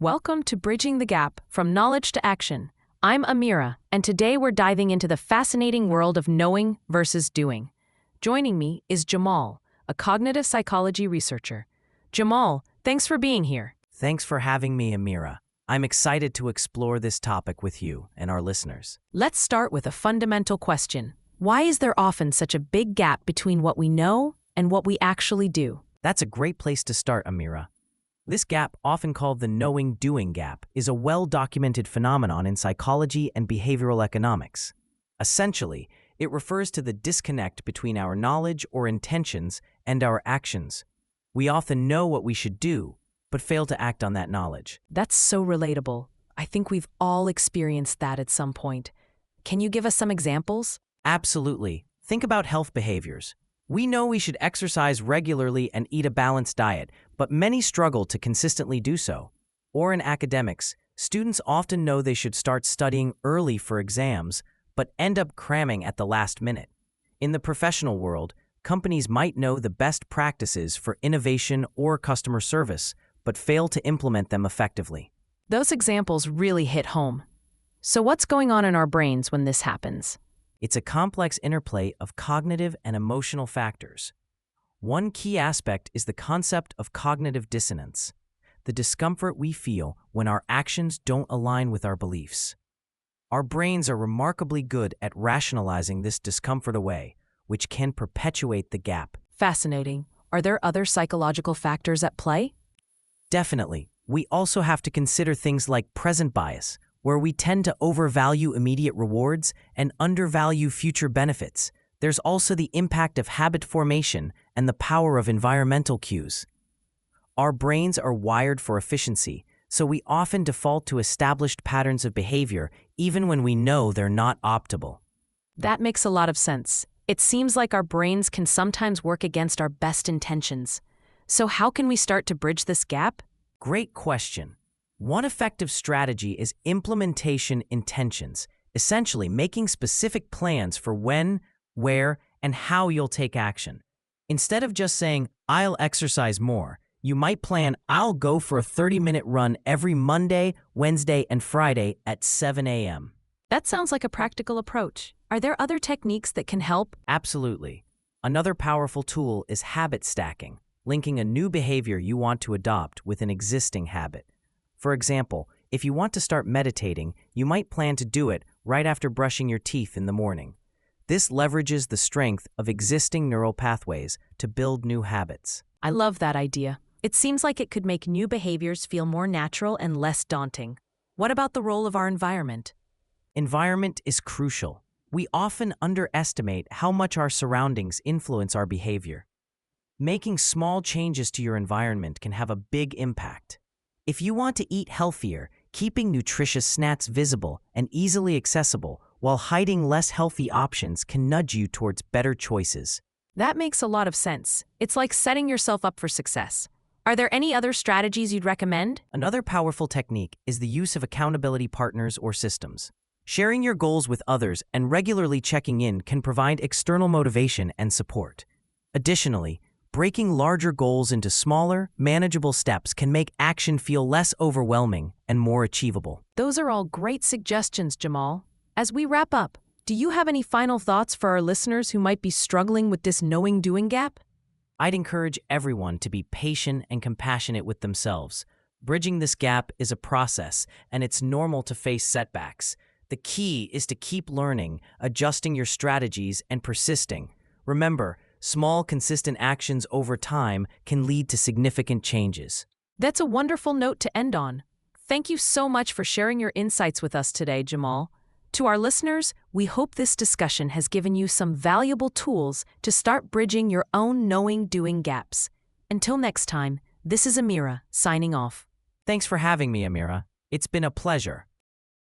Welcome to Bridging the Gap from Knowledge to Action. I'm Amira, and today we're diving into the fascinating world of knowing versus doing. Joining me is Jamal, a cognitive psychology researcher. Jamal, thanks for being here. Thanks for having me, Amira. I'm excited to explore this topic with you and our listeners. Let's start with a fundamental question. Why is there often such a big gap between what we know and what we actually do? That's a great place to start, Amira. This gap, often called the knowing-doing gap, is a well-documented phenomenon in psychology and behavioral economics. Essentially, it refers to the disconnect between our knowledge or intentions and our actions. We often know what we should do, but fail to act on that knowledge. That's so relatable. I think we've all experienced that at some point. Can you give us some examples? Absolutely. Think about health behaviors. We know we should exercise regularly and eat a balanced diet, but many struggle to consistently do so. Or in academics, students often know they should start studying early for exams, but end up cramming at the last minute. In the professional world, companies might know the best practices for innovation or customer service, but fail to implement them effectively. Those examples really hit home. So what's going on in our brains when this happens? It's a complex interplay of cognitive and emotional factors. One key aspect is the concept of cognitive dissonance, the discomfort we feel when our actions don't align with our beliefs. Our brains are remarkably good at rationalizing this discomfort away, which can perpetuate the gap. Fascinating. Are there other psychological factors at play? Definitely. We also have to consider things like present bias, where we tend to overvalue immediate rewards and undervalue future benefits. There's also the impact of habit formation and the power of environmental cues. Our brains are wired for efficiency, so we often default to established patterns of behavior even when we know they're not optimal. That makes a lot of sense. It seems like our brains can sometimes work against our best intentions. So how can we start to bridge this gap? Great question. One effective strategy is implementation intentions, essentially making specific plans for when, where, and how you'll take action. Instead of just saying, I'll exercise more, you might plan, I'll go for a 30-minute run every Monday, Wednesday, and Friday at 7 a.m. That sounds like a practical approach. Are there other techniques that can help? Absolutely. Another powerful tool is habit stacking, linking a new behavior you want to adopt with an existing habit. For example, if you want to start meditating, you might plan to do it right after brushing your teeth in the morning. This leverages the strength of existing neural pathways to build new habits. I love that idea. It seems like it could make new behaviors feel more natural and less daunting. What about the role of our environment? Environment is crucial. We often underestimate how much our surroundings influence our behavior. Making small changes to your environment can have a big impact. If you want to eat healthier, keeping nutritious snacks visible and easily accessible while hiding less healthy options can nudge you towards better choices. That makes a lot of sense. It's like setting yourself up for success. Are there any other strategies you'd recommend? Another powerful technique is the use of accountability partners or systems. Sharing your goals with others and regularly checking in can provide external motivation and support. Additionally, breaking larger goals into smaller, manageable steps can make action feel less overwhelming and more achievable. Those are all great suggestions, Jamal. As we wrap up, do you have any final thoughts for our listeners who might be struggling with this knowing-doing gap? I'd encourage everyone to be patient and compassionate with themselves. Bridging this gap is a process, and it's normal to face setbacks. The key is to keep learning, adjusting your strategies, and persisting. Remember, small, consistent actions over time can lead to significant changes. That's a wonderful note to end on. Thank you so much for sharing your insights with us today, Jamal. To our listeners, we hope this discussion has given you some valuable tools to start bridging your own knowing-doing gaps. Until next time, this is Amira, signing off. Thanks for having me, Amira. It's been a pleasure.